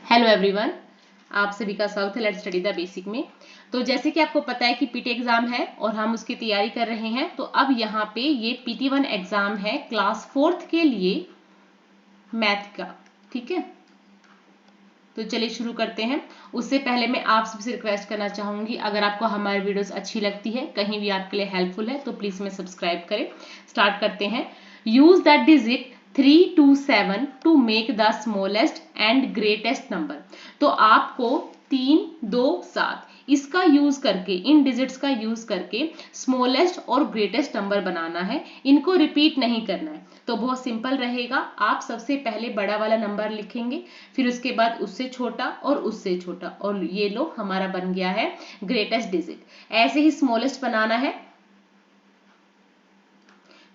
Hello everyone, आप सभी का स्वागत है लेट्स स्टडी द बेसिक में। तो जैसे कि आपको पता है कि पीटी एग्जाम है और हम उसकी तैयारी कर रहे हैं। तो अब यहाँ पे ये PT1 एग्जाम है क्लास 4th के लिए मैथ का। ठीक है, तो चलिए शुरू करते हैं। उससे पहले मैं आप सबसे रिक्वेस्ट करना चाहूंगी, अगर आपको हमारी वीडियोस अच्छी लगती है, कहीं भी आपके लिए हेल्पफुल है, तो प्लीज हमें सब्सक्राइब करें। स्टार्ट करते हैं। Use the digit 3 to 7 to make the smallest and greatest number. तो आपको 3, 2, 7 इसका यूज करके, इन डिजिट्स का यूज करके स्मॉलेस्ट और ग्रेटेस्ट नंबर बनाना है। इनको रिपीट नहीं करना है। तो बहुत सिंपल रहेगा। आप सबसे पहले बड़ा वाला नंबर लिखेंगे, फिर उसके बाद उससे छोटा और उससे छोटा, और ये लो हमारा बन गया है ग्रेटेस्ट डिजिट। ऐसे ही स्मॉलेस्ट बनाना है।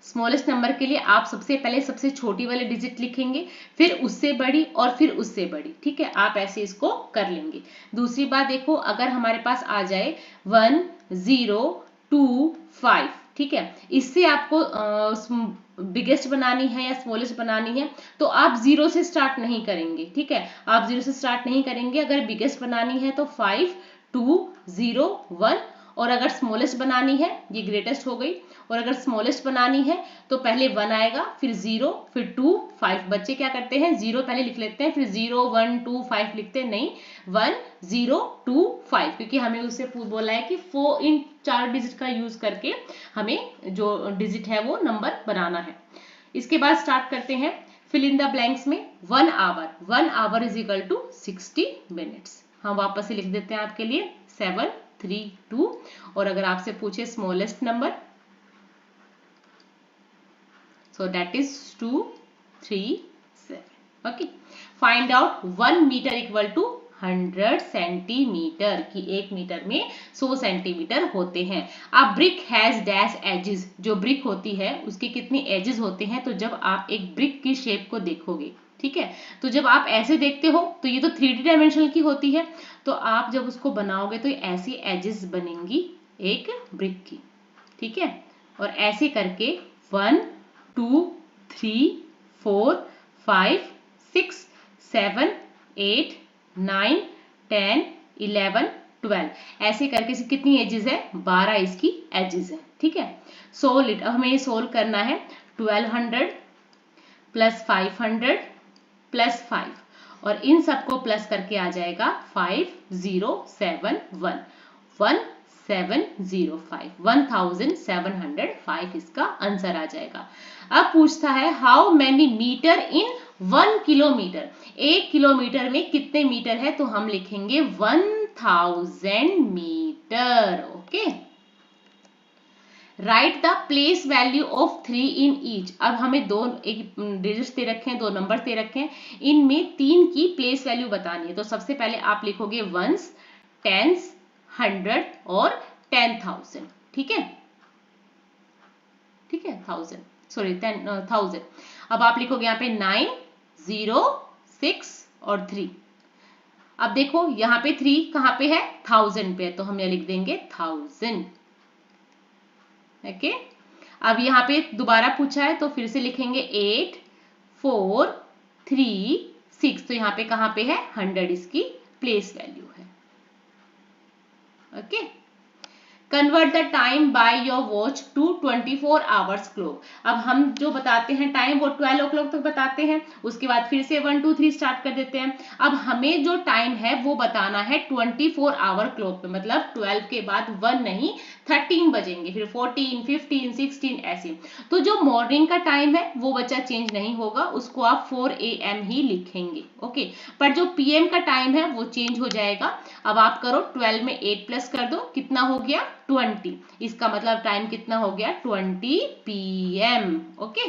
स्मॉलेस्ट नंबर के लिए आप सबसे पहले सबसे छोटी वाली डिजिट लिखेंगे, फिर उससे बड़ी और फिर उससे बड़ी। ठीक है, आप ऐसे इसको कर लेंगे। दूसरी बात देखो, अगर हमारे पास आ जाए 1, 0, 2, 5, ठीक है, इससे आपको बिगेस्ट बनानी है या स्मॉलेस्ट बनानी है, तो आप 0 से स्टार्ट नहीं करेंगे। ठीक है, आप 0 से स्टार्ट नहीं करेंगे। अगर बिगेस्ट बनानी है तो 5, 2, 0, 1, और अगर स्मॉलेस्ट बनानी है, ये ग्रेटेस्ट हो गई, और अगर स्मॉलेस्ट बनानी है तो पहले 1 आएगा, फिर 0, फिर 2, 5। बच्चे क्या करते हैं, 0 पहले लिख लेते हैं, फिर 0, 1, 2, 5 लिखते हैं। नहीं, 1, 0, 2, 5, क्योंकि हमें उससे बोला है कि इन 4 डिजिट का यूज करके हमें जो डिजिट है वो नंबर बनाना है। इसके बाद स्टार्ट करते हैं फिल इन द ब्लैंक्स में। 1 hour is equal to 60 minutes. हम वापस से लिख देते हैं आपके लिए 7, 3, 2, और अगर आपसे पूछे smallest number, so that is 2, 3, 7. okay, find out 1 meter equal to 100 centimetre, कि 1 मीटर में 100 सेंटीमीटर होते हैं। अब ब्रिक हैज डैश एजेस, जो ब्रिक होती है उसके कितनी एजेस होते हैं। तो जब आप एक ब्रिक की शेप को देखोगे, ठीक है, तो जब आप ऐसे देखते हो तो ये तो 3D डायमेंशनल की होती है, तो आप जब उसको बनाओगे तो ऐसी एजेस बनेंगी एक ब्रिक की। ठीक है, और ऐसे करके 1, 2, 3, 4, 5, 6, 7, 8, 9, 10, 11, 12, ऐसे करके कितनी एजेस है, 12 इसकी एजेस है। ठीक है, सोल्व हमें ये सोल्व करना है। 1200 प्लस 500 प्लस 5, और इन सबको प्लस करके आ जाएगा 5071, 1705, 1705 इसका आंसर आ जाएगा। अब पूछता है how many metre in 1 kilometre, 1 kilometre में कितने मीटर है। तो हम लिखेंगे 1000 metre. Okay, write the place value of 3 in each. अब हमें एक डिजिट्स दे रखे हैं, 2 नंबर दे रखे हैं, इनमें 3 की प्लेस वैल्यू बतानी है। तो सबसे पहले आप लिखोगे वंस, टेंस, 100 और 10,000। ठीक है, ठीक है, 1000 अब आप लिखोगे यहाँ पे 9, 0, 6 और 3। अब देखो यहाँ पे 3 कहाँ पे है, 1000 पे है, तो हम यहाँ लिख देंगे 1000। ओके, अब यहाँ पे दोबारा पूछा है तो फिर से लिखेंगे 8, 4, 3, 6, तो यहाँ पे कहाँ पे है, 100 इसकी प्लेस वैल्यू है। Okay, convert the time by your watch to 24 hours clock. अब हम जो बताते हैं टाइम वो 12 o'clock तक बताते हैं, उसके बाद फिर से 1, 2, 3 स्टार्ट कर देते हैं। अब हमें जो टाइम है वो बताना है 24 आवर क्लॉक पे, मतलब 12 के बाद 1 नहीं 13 बजेंगे, फिर 14, 15, 16 ऐसे। तो जो मॉर्निंग का टाइम है वो बच्चा चेंज नहीं होगा, उसको आप 4 AM ही लिखेंगे। ओके, पर जो PM का टाइम है वो चेंज हो जाएगा। अब आप करो 12 में 8 प्लस कर दो, कितना हो गया, 20। इसका मतलब टाइम कितना हो गया, 20 PM। Okay,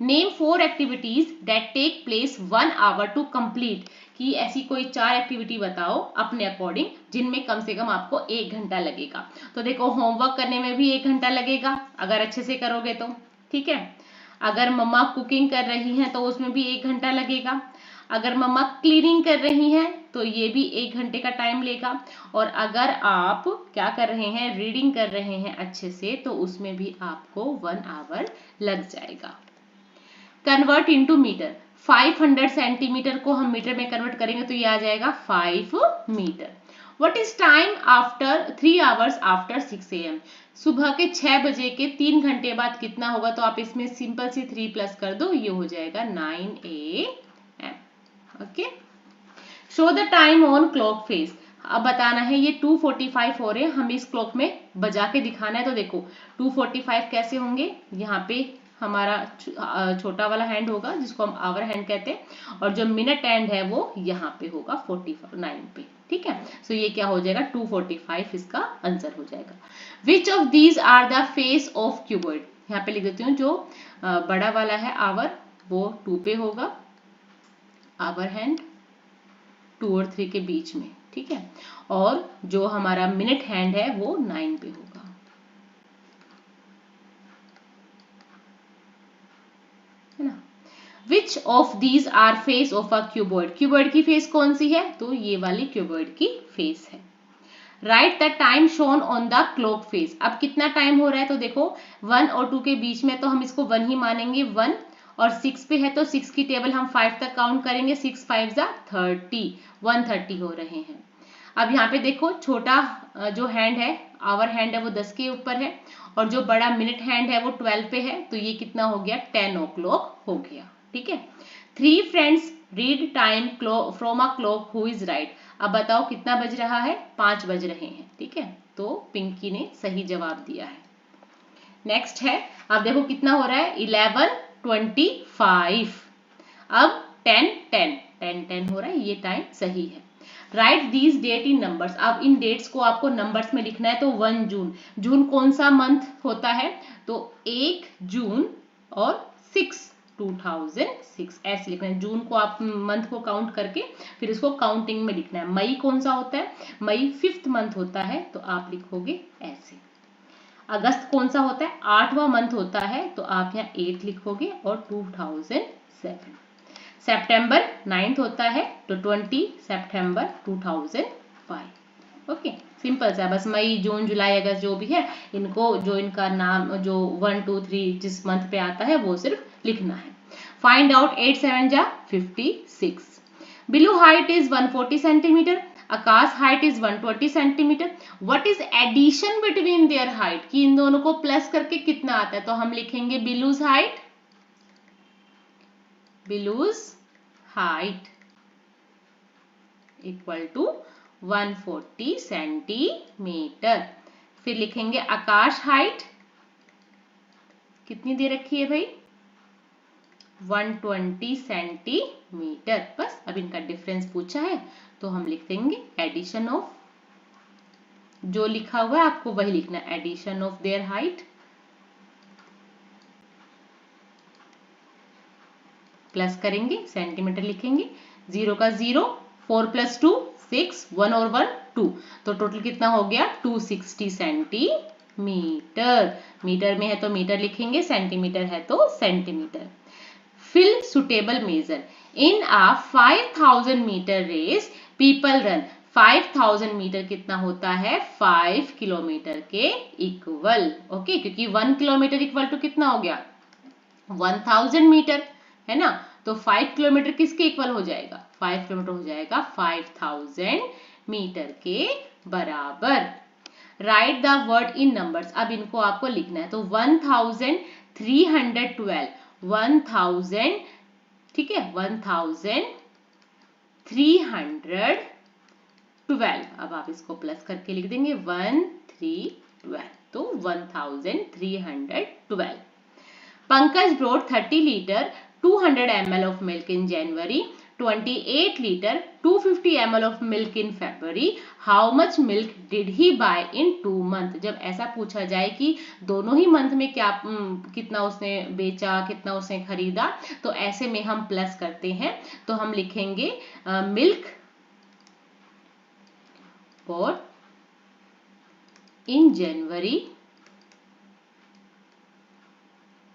name 4 activities that take place 1 hour to complete, कि ऐसी कोई 4 एक्टिविटी बताओ अपने अकॉर्डिंग जिनमें कम से कम आपको 1 घंटा लगेगा। तो देखो होमवर्क करने में भी 1 घंटा लगेगा अगर अच्छे से करोगे तो। ठीक है, अगर मम्मा कुकिंग कर रही हैं तो उसमें भी 1 घंटा लगेगा, अगर मम्मा क्लीनिंग कर रही हैं तो ये भी 1 घंटे का टाइम लेगा, और अगर आप क्या कर रहे हैं, रीडिंग कर रहे हैं अच्छे से, तो उसमें भी आपको 1 आवर लग जाएगा। कन्वर्ट इनटू मीटर, 500 सेंटीमीटर को हम मीटर में कन्वर्ट करेंगे तो ये आ जाएगा 5 metre. What is time after 3 hours after 6 AM? सुबह के 6 बजे के 3 घंटे बाद कितना होगा? तो आप इसमें सिंपल सी 3 प्लस कर दो, ये हो जाएगा 9 AM। Okay, show the time on clock face. अब बताना है ये 2:45 हो रहे हैं, हमें इस क्लॉक में बजा के दिखाना है। तो देखो 2:45 कैसे होंगे, यहाँ पे हमारा छोटा वाला हैंड होगा जिसको हम आवर हैंड कहते हैं, और जो मिनट हैंड है वो यहाँ पे होगा 49 पे। ठीक है, सो ये क्या हो जाएगा 2:45 इसका आंसर हो जाएगा। Which of these are the face of cuboid? यहाँ पे लिख देती हूँ, जो बड़ा वाला है आवर वो 2 पे होगा, आवर हैंड 2 और 3 के बीच में। ठीक है, और जो हमारा मिनट हैंड है वो 9 पे होगा। है ना? Which of these are face of a cuboid? Cuboid की फेस कौन सी है? तो ये वाली क्यूबॉइड की फेस है। Right the time shown on the clock face. अब कितना टाइम हो रहा है? तो देखो 1 और 2 के बीच में तो हम इसको 1 ही मानेंगे, 1, और 6 पे है तो 6 की टेबल हम 5 तक काउंट करेंगे, 6 5 30, 130 हो रहे हैं। अब यहाँ पे देखो छोटा जो हैंड है, आवर हैंड है, वो 10 के ऊपर है, और जो बड़ा मिनट हैंड है वो 12 पे है, तो ये कितना हो गया 10 o'clock हो गया। ठीक है, 3 friends read time from a clock who is right. अब बताओ कितना बज रहा है? 5 बज रहे हैं। ठीक है, तो पिंकी ने सही जवाब दिया है। नेक्स्ट है, अब देखो कितना हो रहा है 11:25। अब 10:10 हो रहा है, ये टाइम सही है। Write these date in numbers. अब इन डेट्स को आपको नंबर्स में लिखना है। तो 1 जून, जून कौन सा मंथ होता है? तो 1 जून और 6 2006 ऐसे लिखना है। जून को आप मंथ को काउंट करके फिर इसको काउंटिंग में लिखना है। मई कौन सा होता है? मई 5th मंथ होता है, तो आप लिखोगे ऐसे। अगस्त कौन सा होता है? 8वां मंथ होता है, तो आप यहाँ 8 लिखोगे और 2007। सितंबर 9th होता है, तो 20 सितंबर 2005। ओके, सिंपल सा, बस मई जून जुलाई अगस्त जो भी है इनको, जो इनका नाम जो 1 2 3 जिस मंथ पे आता है वो सिर्फ लिखना है। फाइंड आउट 8 7 जा 56। Bilu height is 140 centimetre, Akash height is 120 centimetre. What is addition between their height? कि इन दोनों को प्लस करके कितना आता है? तो हम लिखेंगे Bilu's height, Bilu's height equal to 140 centimetre. फिर लिखेंगे आकाश हाइट कितनी दे रखी है भाई? 120 सेंटीमीटर। बस अब इनका डिफरेंस पूछा है तो हम लिख देंगे एडिशन ऑफ, जो लिखा हुआ है आपको वही लिखना है, addition of their height plus करेंगे, सेंटीमीटर लिखेंगे, 0 का 0, 4 + 2 6, 1 और 1 2, तो टोटल कितना हो गया 260 सेंटीमीटर। मीटर में है तो मीटर लिखेंगे, सेंटीमीटर है तो centimetre. Fill suitable measure in a 5000 metre race people run. 5000 metre कितना होता है? 5 किलोमीटर के इक्वल। ओके, क्योंकि 1 किलोमीटर इक्वल टू कितना हो गया 1000 मीटर, है ना? तो 5 किलोमीटर किसके इक्वल हो जाएगा? 5 किलोमीटर हो जाएगा 5000 मीटर के बराबर। Right the word in numbers. अब इनको आपको लिखना है। तो 1312, 1000, ठीक है, 1312। अब आप इसको प्लस करके लिख देंगे 1312, तो 1312। Pankaj brought 30 liter 200 ml of milk in January, 28 liter 250 ml of milk in February. How much milk did he buy in 2 months? जब ऐसा पूछा जाए कि दोनों ही मंथ में क्या कितना उसने बेचा, कितना उसने खरीदा, तो ऐसे में हम प्लस करते हैं। तो हम लिखेंगे मिल्क bought in January।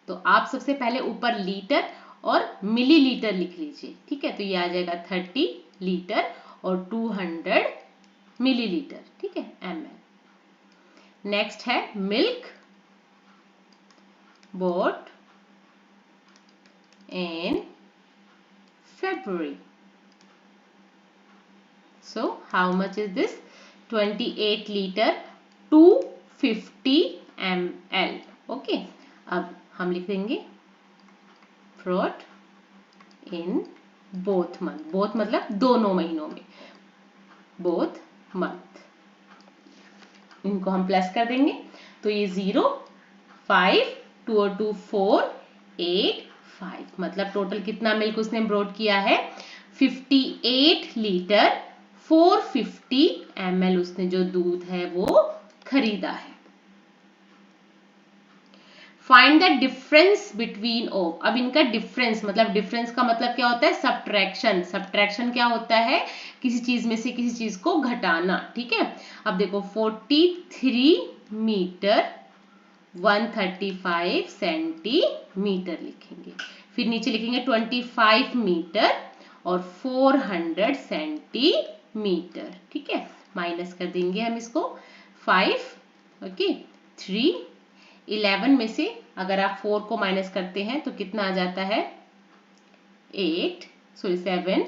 तो आप सबसे पहले ऊपर लीटर और मिलीलीटर लिख लीजिए। ठीक है, तो ये आ जाएगा 30 लीटर और 200 मिलीलीटर। ठीक है, ml। नेक्स्ट है milk bought in February. So how much is this? 28 liter 250 ml. Okay, अब हम लिख देंगे fruit in both month. Both मतलब दोनों महीनों में, बोथ मंथ. इनको हम प्लस कर देंगे तो ये 0 5 2 और 2 4 8 5, मतलब टोटल कितना मिल्क उसने ब्रोड किया है? 58 लीटर 450 ml उसने जो दूध है वो खरीदा है. Find the difference between of. अब इनका डिफरेंस, मतलब डिफरेंस का मतलब क्या होता है? सब्ट्रैक्शन. सब्ट्रैक्शन क्या होता है? किसी चीज में से किसी चीज को घटाना. ठीक है, अब देखो 43 मीटर 135 सेंटीमीटर लिखेंगे, फिर नीचे लिखेंगे 25 मीटर और 400 सेंटीमीटर. ठीक है, माइनस कर देंगे हम इसको 5. ओके, 3 11 में से अगर आप 4 को माइनस करते हैं तो कितना आ जाता है? 7.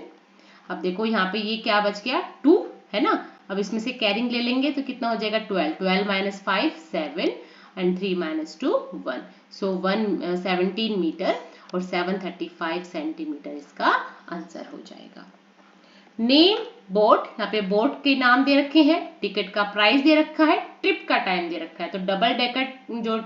अब देखो यहाँ पे ये क्या बच गया? 2 है ना. अब इसमें से कैरिंग ले लेंगे तो कितना हो जाएगा? 12 minus 5 7 and 3 minus 2 1. So 17 metre और 735 सेंटीमीटर इसका आंसर हो जाएगा. Name boat. यहाँ पे बोट के नाम दे रखे हैं, टिकट का प्राइस दे रखा है, ट्रिप का टाइम दे रखा है. तो डबल डेकर जो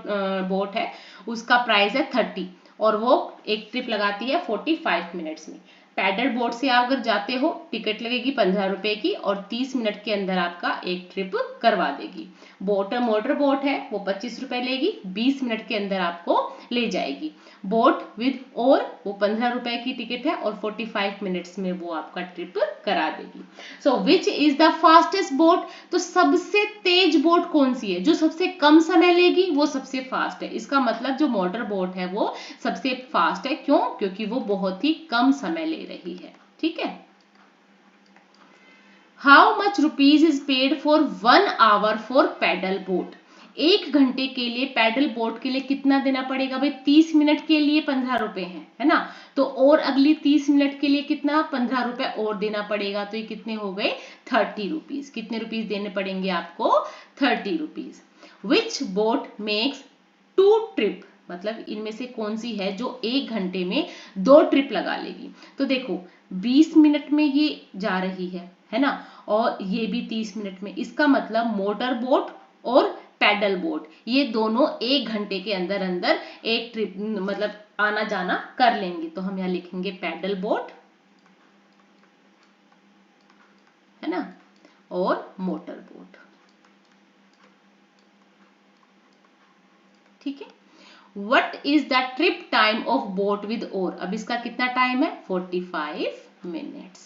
बोट है उसका प्राइस है 30 और वो एक ट्रिप लगाती है 45 मिनट्स में. पैडल बोट से आप अगर जाते हो टिकट लगेगी 15 रुपए की और 30 मिनट के अंदर आपका एक ट्रिप करवा देगी. बोट मोटर बोट है वो 25 रुपए लेगी, 20 मिनट के अंदर आपको ले जाएगी. बोट विद और वो 15 रुपए की टिकट है और 45 मिनट्स में वो आपका ट्रिप करा देगी. So which is the fastest boat. तो सबसे तेज बोट कौन सी है? जो सबसे कम समय लेगी वो सबसे फास्ट है. इसका मतलब जो मोटर बोट है वो सबसे फास्ट है. क्यों? क्योंकि वो बहुत ही कम समय ले रही है. ठीक है. How much rupees is paid for 1 hour for paddle boat. 1 घंटे के लिए पैडल बोट के लिए कितना देना पड़ेगा भाई? 30 मिनट के लिए 15 रुपए है ना. तो और अगली 30 मिनट के लिए कितना? 15 रुपए और देना पड़ेगा. तो ये कितने हो गए? 30 रुपीज. कितने रुपीज देने पड़ेंगे आपको? 30 रुपीज. विच बोट मेक्स 2 ट्रिप. मतलब इनमें से कौन सी है जो 1 घंटे में 2 ट्रिप लगा लेगी? तो देखो 20 मिनट में ये जा रही है ना, और ये भी 30 मिनट में. इसका मतलब मोटर बोट और पैडल बोट ये दोनों 1 घंटे के अंदर अंदर एक ट्रिप मतलब आना जाना कर लेंगे. तो हम यहाँ लिखेंगे पैडल बोट, है ना, और मोटर बोट. ठीक है. What is the trip time of boat with oar. अब इसका कितना टाइम है? 45 मिनट्स.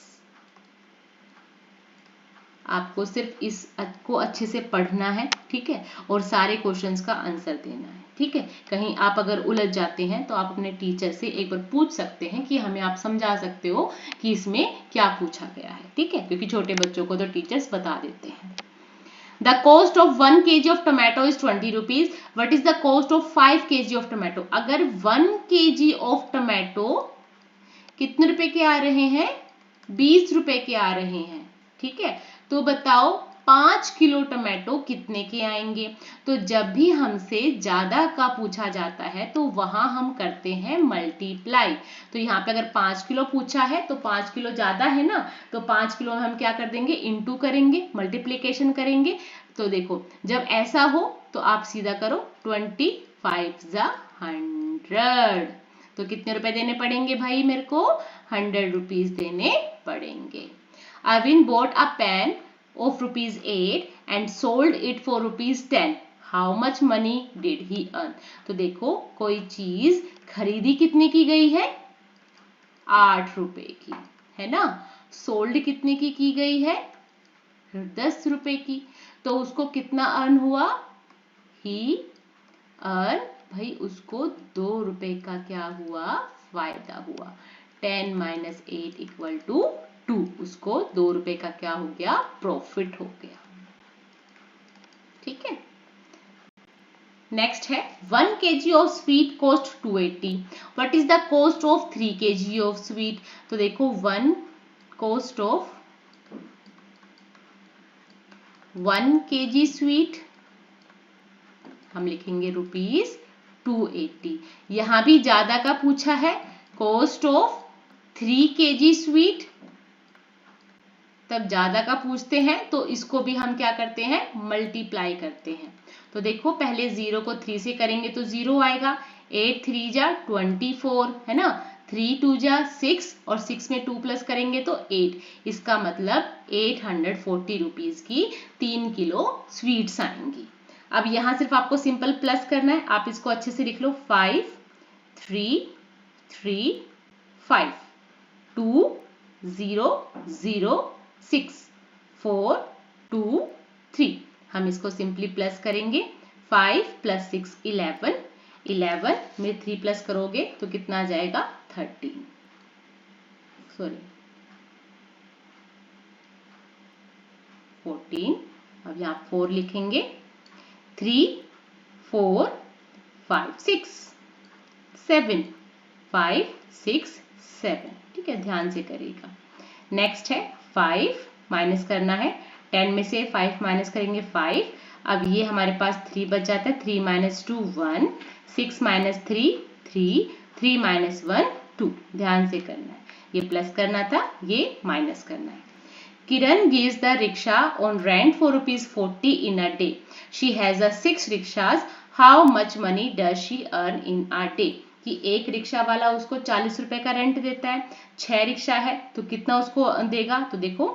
आपको सिर्फ इसको अच्छे से पढ़ना है. ठीक है, और सारे क्वेश्चंस का आंसर देना है. ठीक है, कहीं आप अगर उलझ जाते हैं तो आप अपने टीचर से एक बार पूछ सकते हैं कि हमें आप समझा सकते हो कि इसमें क्या पूछा गया है. ठीक है, क्योंकि छोटे बच्चों को तो टीचर्स बता देते हैं. The cost of 1 kg of tomato is 20 rupees. What is the cost of 5 kg of tomato? अगर 1 kg of tomato कितने रुपए के आ रहे हैं? 20 रुपए के आ रहे हैं. ठीक है, तो बताओ 5 किलो टमाटो कितने के आएंगे? तो जब भी हमसे ज्यादा का पूछा जाता है तो वहां हम करते हैं मल्टीप्लाई. तो यहाँ पे अगर 5 किलो पूछा है तो 5 किलो ज्यादा है ना, तो 5 किलो में हम क्या कर देंगे? इंटू करेंगे, मल्टीप्लीकेशन करेंगे. तो देखो जब ऐसा हो तो आप सीधा करो 25 × 100. तो कितने रुपए देने पड़ेंगे भाई? मेरे को 100 रुपीज देने पड़ेंगे. Arvind bought a pen of ₹8 and sold it for ₹10. How much money did he earn? तो देखो कोई चीज खरीदी कितने की गई है? 8 रुपए की, है ना. सोल्ड कितने की गई है? 10 रुपए की. तो उसको कितना अर्न हुआ? ही अर्न, भाई उसको 2 रुपए का क्या हुआ? फायदा हुआ. 10 - 8 = 2. उसको 2 रुपए का क्या हो गया? प्रॉफिट हो गया. ठीक है. नेक्स्ट है 1 kg of sweet cost 280. What is the cost of 3 kg of sweet? तो देखो 1 कॉस्ट ऑफ 1 kg स्वीट हम लिखेंगे ₹280. यहां भी ज्यादा का पूछा है, कॉस्ट ऑफ 3 kg स्वीट, तब ज्यादा का पूछते हैं तो इसको भी हम क्या करते हैं, मल्टीप्लाई करते हैं. तो देखो पहले 0 को 3 से करेंगे तो 0 आएगा, 8 3 जा 24 है ना, 3 2 जा 6 और 6 में 2 प्लस करेंगे तो 8. इसका मतलब 840 रुपीज की 3 किलो स्वीट्स आएंगी. अब यहां सिर्फ आपको सिंपल प्लस करना है, आप इसको अच्छे से लिख लो 5 3 3 5 2 0 0 6 4 2 3. हम इसको सिंपली प्लस करेंगे, 5 + 6 11, 11 में 3 प्लस करोगे तो कितना आ जाएगा 13, सॉरी 14. अब यहाँ 4 लिखेंगे, 3 4 5 6 7 5 6 7. ठीक है, ध्यान से करेगा. नेक्स्ट है 5 माइनस करना है, 10 में से 5 माइनस करेंगे 5. अब ये हमारे पास 3 बच जाता है, 3 - 2 1, 6 - 3 3, 3 - 1 2. ध्यान से करना है, ये प्लस करना था, ये माइनस करना है. Kiran gives the rickshaw on rent for ₹40 in a day. She has a 6 rickshaws. How much money does she earn in a day? कि एक रिक्शा वाला उसको 40 रुपए का रेंट देता है, 6 रिक्शा है तो कितना उसको देगा? तो देखो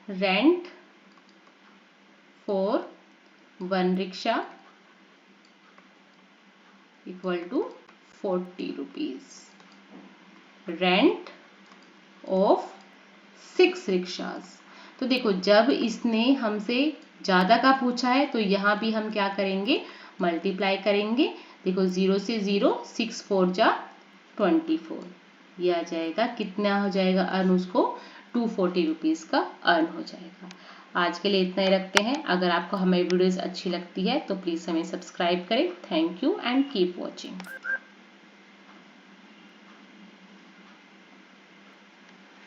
rent for 1 rickshaw equal to 40 rupees. Rent of 6 rickshaws. तो देखो जब इसने हमसे ज्यादा का पूछा है तो यहाँ भी हम क्या करेंगे, मल्टीप्लाई करेंगे. देखो 0 से 0, 6 4 जा 24. ये आ जाएगा, कितना हो जाएगा अर्न उसको, 240 रुपीज का अर्न हो जाएगा. आज के लिए इतना ही रखते हैं. अगर आपको हमारी वीडियोस अच्छी लगती है तो प्लीज हमें सब्सक्राइब करें. Thank you and keep watching.